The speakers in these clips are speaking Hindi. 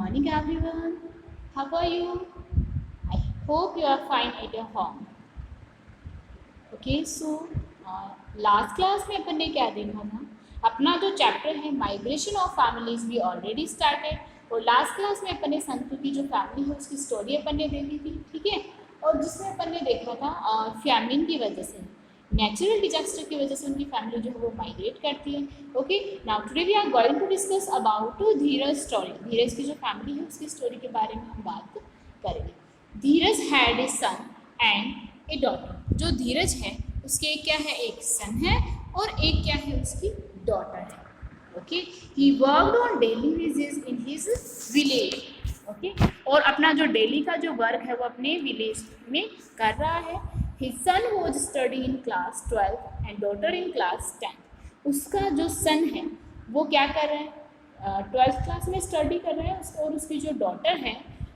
morning everyone. How are you? I hope you are fine at your home. Okay, so last class में अपन ने क्या देखा था, अपना जो चैप्टर है माइग्रेशन ऑफ फैमिलीज भी ऑलरेडी स्टार्टेड, और लास्ट क्लास में अपन ने संतु की जो फैमिली है उसकी स्टोरी अपन ने देखी थी, ठीक है। और जिसमें अपन ने देखा था फैमिन की वजह से, नेचुरल डिजास्टर की वजह से उनकी फैमिली जो है वो माइग्रेट करती है। Okay, now today we are going to discuss about Dhiraj story. Dhiraj की जो फैमिली है उसकी स्टोरी के बारे में हम बात करेंगे। Dhiraj had a son and a daughter. जो धीरज है उसके क्या है, एक सन है और एक क्या है, उसकी डॉटर है। Okay, he worked on daily basis in his village. Okay, और अपना जो डेली का जो वर्क है वो अपने विलेज में कर रहा है। His son was studying in class 12 and daughter in class 10. उसका जो सन है वो क्या कर रहा है, 12th क्लास में स्टडी कर रहा है, और उसकी जो डॉटर है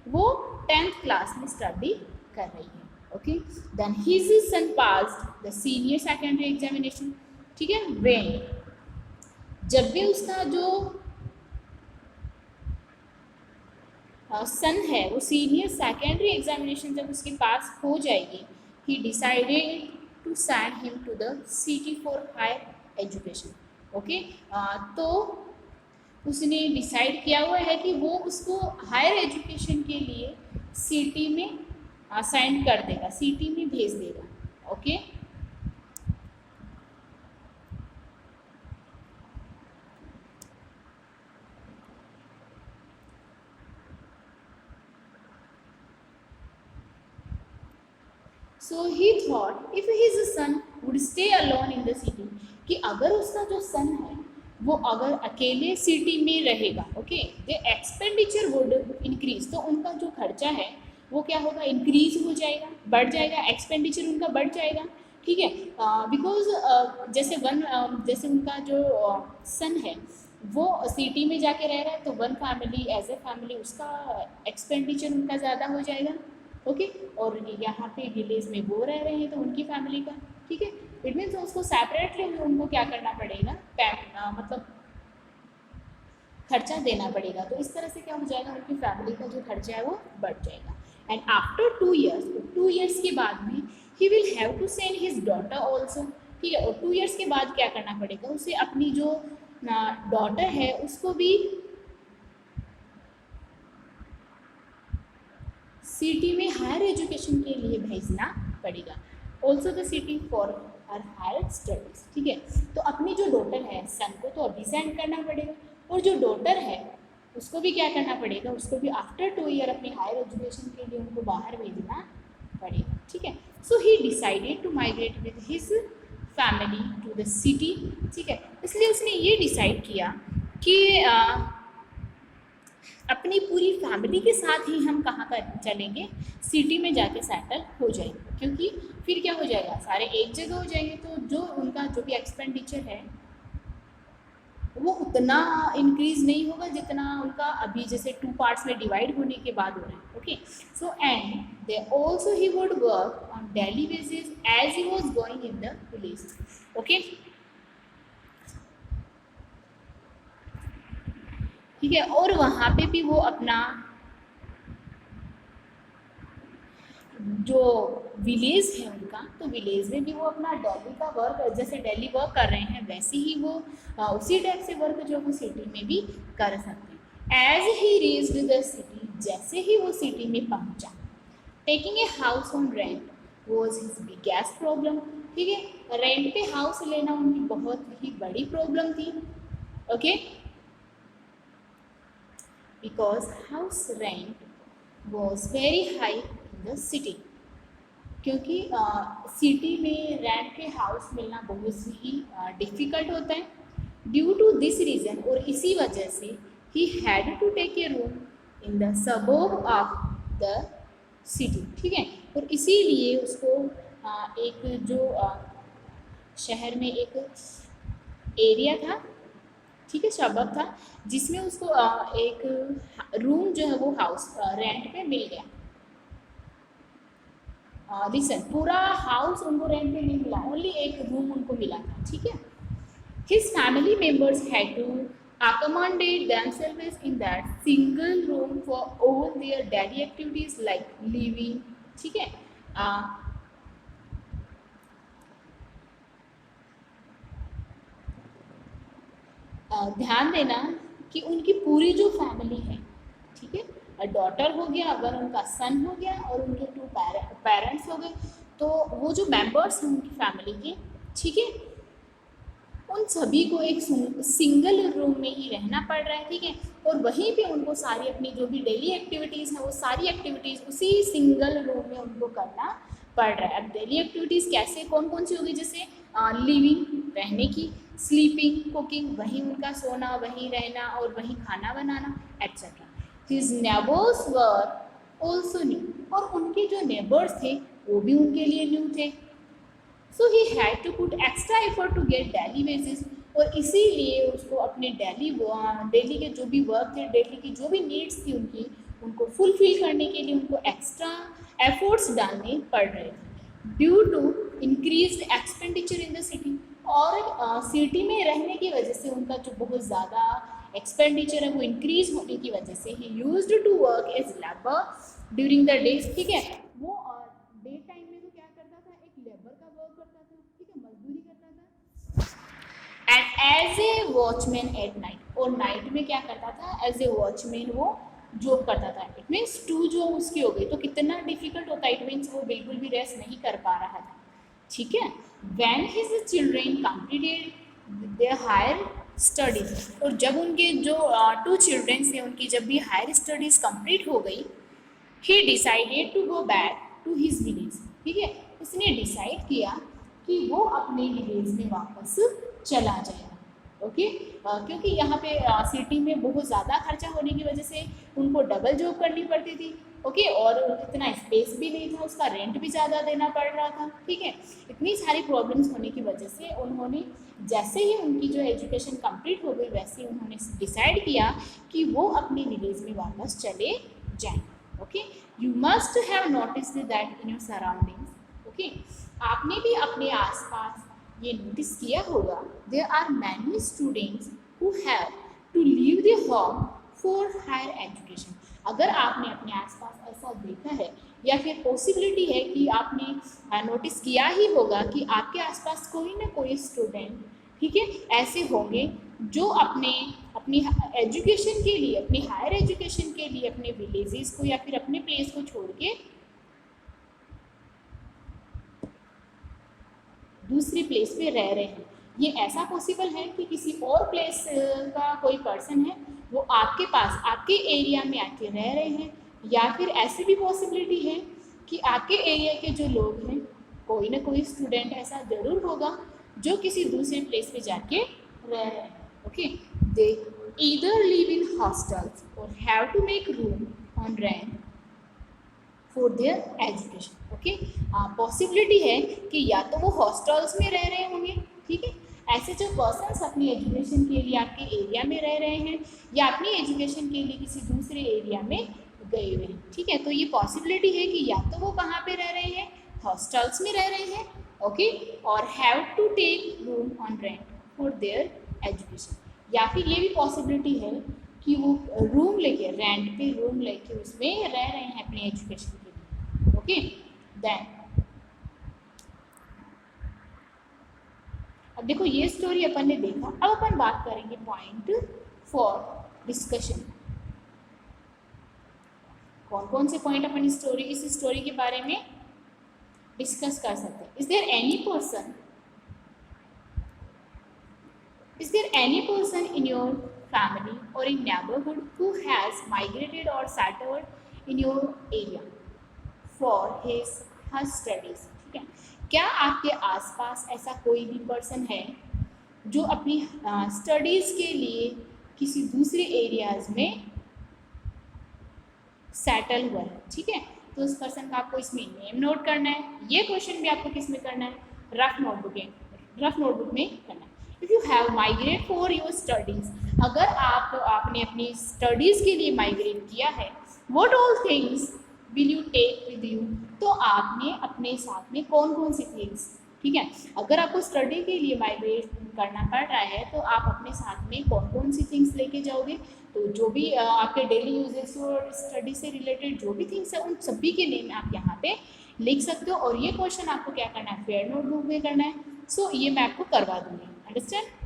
वो 10th क्लास में स्टडी कर रही है। Okay, then his son passed the senior secondary examination। ठीक है, when जब भी उसका जो सन है वो सीनियर सेकेंडरी एग्जामिनेशन जब उसके पास हो जाएगी, he decided to send him to the city for higher education। Okay, तो उसने डिसाइड किया हुआ है कि वो उसको हायर एजुकेशन के लिए सिटी में सेंड कर देगा, सिटी में भेज देगा। Okay, so he thought if his son would stay alone in the city, कि अगर उसका जो सन है वो अगर अकेले सिटी में रहेगा, okay, the expenditure would increase, तो उनका जो खर्चा है वो क्या होगा, इंक्रीज हो जाएगा, बढ़ जाएगा, एक्सपेंडिचर उनका बढ़ जाएगा। ठीक है, बिकॉज जैसे उनका जो सन है वो सिटी में जाके रह रहा है, तो one family as a family उसका एक्सपेंडिचर उनका ज़्यादा हो जाएगा। ओके, और यहाँ पे विलेज में वो रह रहे हैं तो उनकी फैमिली का, ठीक है, इट मीन्स उसको सेपरेटली उनको क्या करना पड़ेगा, मतलब खर्चा देना पड़ेगा। तो इस तरह से क्या हो जाएगा, उनकी फैमिली का जो खर्चा है वो बढ़ जाएगा। एंड आफ्टर 2 years, 2 years के बाद में ही will have to send his daughter also. ठीक है, और 2 years के बाद क्या करना पड़ेगा, उसे अपनी जो डॉटर है उसको भी सिटी में हायर एजुकेशन के लिए भेजना पड़ेगा, also the city for her higher studies. ठीक है, तो अपनी जो डॉटर है, सन को तो अभी सेंड करना पड़ेगा, और जो डॉटर है उसको भी क्या करना पड़ेगा, उसको भी आफ्टर 2 year अपनी हायर एजुकेशन के लिए उनको बाहर भेजना पड़ेगा। ठीक है, so he decided to migrate with his family to the city. ठीक है, इसलिए उसने ये डिसाइड किया कि अपनी पूरी फैमिली के साथ ही हम कहाँ कर चलेंगे, सिटी में जाके सेटल हो जाएंगे, क्योंकि फिर क्या हो जाएगा, सारे एक जगह हो जाएंगे, तो जो उनका जो भी एक्सपेंडिचर है वो उतना इंक्रीज नहीं होगा जितना उनका अभी जैसे 2 parts में डिवाइड होने के बाद हो रहा है। Okay, so and they also he would work on daily basis as he was going in the village. Okay, ठीक है, और वहाँ पे भी वो अपना जो विलेज है उनका, तो विलेज में भी वो अपना डेली का वर्क, जैसे डेली वर्क कर रहे हैं वैसे ही वो उसी टाइप से वर्क जो वो सिटी में भी कर सकते हैं। As he reached the city, जैसे ही वो सिटी में पहुंचा, taking a house on rent was his biggest problem. ठीक है, रेंट पे हाउस लेना उनकी बहुत ही बड़ी प्रॉब्लम थी। Okay, because house rent was very high in the city, क्योंकि सिटी में रेंट के हाउस मिलना बहुत ही डिफ़िकल्ट होता है। ड्यू टू दिस रीज़न, और इसी वजह से he had to take a room in the suburb of the city. ठीक है, और इसीलिए उसको एक जो शहर में एक एरिया था, ठीक है, सबब था, जिसमें उसको एक रूम जो है वो हाउस रेंट पे मिल गया। लिसन, पूरा हाउस उनको रेंट पे नहीं मिला, ओनली एक रूम उनको मिला था। ठीक है, his family members had to accommodate themselves in that single room for all their daily activities like living. ठीक है, ध्यान देना कि उनकी पूरी जो फैमिली है, ठीक है, डॉटर हो गया, अगर उनका सन हो गया और उनके टू पेरेंट्स हो गए, तो वो जो मेंबर्स हैं उनकी फैमिली के, ठीक है, उन सभी को एक सिंगल रूम में ही रहना पड़ रहा है, ठीक है, और वहीं पे उनको सारी अपनी जो भी डेली एक्टिविटीज़ हैं वो सारी एक्टिविटीज़ उसी सिंगल रूम में उनको करना पड़ रहा है। अब डेली एक्टिविटीज़ कैसे कौन कौन सी होगी, जैसे लिविंग रहने की, स्लीपिंग, कुकिंग वहीं उनका सोना, वहीं रहना और वहीं खाना बनाना etcetera. His neighbours were also new, और उनके जो नेबर्स थे वो भी उनके लिए न्यू थे। So he had to put extra effort to get daily wages, और इसीलिए उसको अपने डेली के जो भी वर्क थे, डेली की जो भी नीड्स थी उनकी, उनको फुलफिल करने के लिए उनको एक्स्ट्रा एफर्ट्स डालने पड़ रहे थे due to increased expenditure in the city. और सिटी में रहने की वजह से उनका जो बहुत ज़्यादा एक्सपेंडिचर है वो इंक्रीज होने की वजह से he used to work as labour during the day, ठीक है, वो डे टाइम में तो क्या करता था, एक लेबर का वर्क करता था, ठीक है, मजदूरी करता था। And as a watchman at night, और नाइट में क्या करता था, एज ए वॉचमैन वो जॉब करता था। इट मीन्स टू जॉब उसकी हो गई तो कितना डिफिकल्ट होता है, इट मीन्स वो बिल्कुल भी रेस्ट नहीं कर पा रहा था, ठीक है। When his children completed their higher studies, और जब उनके जो टू चिल्ड्रेन थे उनकी जब भी हायर स्टडीज कंप्लीट हो गई, he decided to go back to his village, ठीक है, उसने डिसाइड किया कि वो अपने विलेज में वापस चला जाएगा। ओके, क्योंकि यहाँ पे सिटी में बहुत ज़्यादा खर्चा होने की वजह से उनको डबल जॉब करनी पड़ती थी, ओके, और इतना स्पेस भी नहीं था, उसका रेंट भी ज़्यादा देना पड़ रहा था, ठीक है, इतनी सारी प्रॉब्लम्स होने की वजह से उन्होंने जैसे ही उनकी जो एजुकेशन कंप्लीट हो गई वैसे ही उन्होंने डिसाइड किया कि वो अपने विलेज में वापस चले जाएं। Okay, you must have noticed that in your surroundings, okay, आपने भी अपने आसपास ये नोटिस किया होगा, there are many students who have to leave the home for higher education. अगर आपने अपने आसपास ऐसा देखा है या फिर पॉसिबिलिटी है कि आपने नोटिस किया ही होगा कि आपके आसपास कोई ना कोई स्टूडेंट, ठीक है, ऐसे होंगे जो अपनी एजुकेशन के लिए, अपनी हायर एजुकेशन के लिए अपने विलेजेस को या फिर अपने प्लेस को छोड़ के दूसरी प्लेस पे रह रहे हैं। ये ऐसा पॉसिबल है कि किसी और प्लेस का कोई पर्सन है वो आपके पास, आपके एरिया में आके रह रहे हैं, या फिर ऐसी भी पॉसिबिलिटी है कि आपके एरिया के जो लोग हैं, कोई ना कोई स्टूडेंट ऐसा ज़रूर होगा जो किसी दूसरे प्लेस पे जाके रह रहे हैं। Okay, they either live in hostels और have to make room on rent for their education. Okay, possibility है कि या तो वो हॉस्टल्स में रह रहे होंगे, ठीक है, ऐसे जो पर्सन्स अपनी एजुकेशन के लिए आपके एरिया में रह रहे हैं या अपनी एजुकेशन के लिए किसी दूसरे एरिया में गए हुए हैं, ठीक है, तो ये पॉसिबिलिटी है कि या तो वो कहाँ पे रह रहे हैं, हॉस्टल्स में रह रहे हैं, ओके, और have to take room on rent for their education, या फिर ये भी पॉसिबिलिटी है कि वो रूम लेके, रेंट पे रूम लेके उसमें रह रहे हैं अपनी एजुकेशन के लिए। ओके, देन अब देखो ये स्टोरी अपन ने देखा, अब अपन बात करेंगे पॉइंट फॉर डिस्कशन। कौन कौन से पॉइंट अपन इस स्टोरी के बारे में डिस्कस कर सकते हैं। Is there any person in your family or in neighborhood who has migrated or settled in your area for her studies, ठीक है, क्या आपके आसपास ऐसा कोई भी पर्सन है जो अपनी स्टडीज़ के लिए किसी दूसरे एरियाज में सेटल हुआ है, ठीक है, तो उस पर्सन का आपको इसमें नेम नोट करना है। ये क्वेश्चन भी आपको किस में करना है, रफ नोटबुक में करना है। If you have migrate for your studies, अगर आपने अपनी स्टडीज़ के लिए माइग्रेट किया है, what all things will you take with you, तो आपने अपने साथ में कौन कौन सी थिंग्स ठीक है। अगर आपको स्टडी के लिए माइग्रेट करना पड़ रहा है तो आप अपने साथ में कौन कौन सी थिंग्स लेके जाओगे, तो जो भी आपके डेली यूजेस और स्टडी से रिलेटेड जो भी थिंग्स है उन सभी के नेम आप यहाँ पे लिख सकते हो। और ये क्वेश्चन आपको क्या करना है, फेयर नोटबुक में करना है। सो ये मैं आपको करवा दूंगी, understand.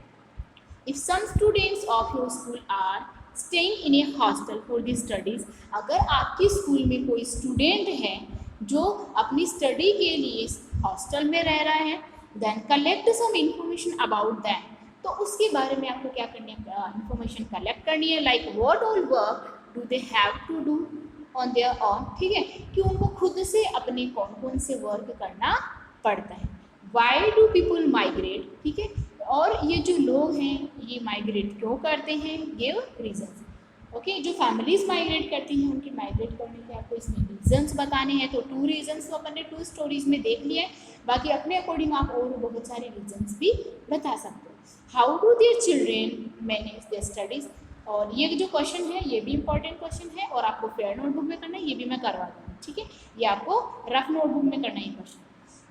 If some students of your school are staying in a hostel for the studies, अगर आपकी स्कूल में कोई स्टूडेंट है जो अपनी स्टडी के लिए हॉस्टल में रह रहा है, then collect some information about that, तो उसके बारे में आपको क्या करनी है, इंफॉर्मेशन कलेक्ट करनी है। Like what all work do they have to do on there on, ठीक है, कि उनको खुद से अपने कौन कौन से वर्क करना पड़ता है। वाई डू पीपल माइग्रेट, ठीक है, और ये जो लोग हैं ये माइग्रेट क्यों करते हैं, ये रीजंस। ओके, जो फैमिलीज माइग्रेट करती हैं उनके माइग्रेट करने के आपको इसमें रीजंस बताने हैं। तो 2 रीजंस तो अपन ने 2 स्टोरीज में देख लिए, बाकी अपने अकॉर्डिंग आप और बहुत सारे रीजंस भी बता सकते हो। How do their children manage their studies, और ये जो क्वेश्चन है ये भी इंपॉर्टेंट क्वेश्चन है और आपको फेयर नोटबुक में करना है, ये भी मैं करवा दूँगी, ठीक है, ये आपको रफ नोटबुक में करना है question.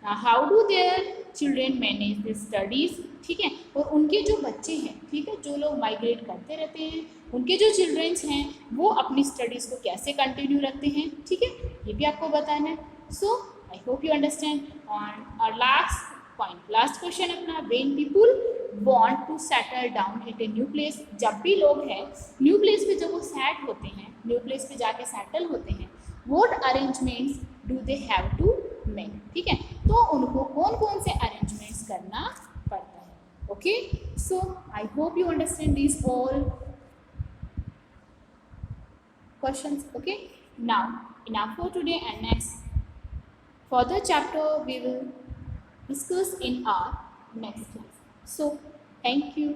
How do their children manage there studies, ठीक है, और उनके जो बच्चे हैं, ठीक है, जो लोग माइग्रेट करते रहते हैं उनके जो चिल्ड्रेंस हैं वो अपनी स्टडीज़ को कैसे कंटिन्यू रखते हैं, ठीक है, ये भी आपको बताना है। So I hope you understand. और लास्ट पॉइंट, लास्ट क्वेश्चन अपना, when people want to settle down at a new place, जब भी लोग हैं न्यू प्लेस पे जब वो सेट होते हैं, न्यू प्लेस पे जाके सेटल होते हैं, what arrangements do they have to make, ठीक है, तो उनको कौन कौन से अरेंजमेंट्स करना पड़ता है। Okay, so I hope you understand this all questions. Okay, now enough for today, and next further chapter we will discuss in our next class. So thank you.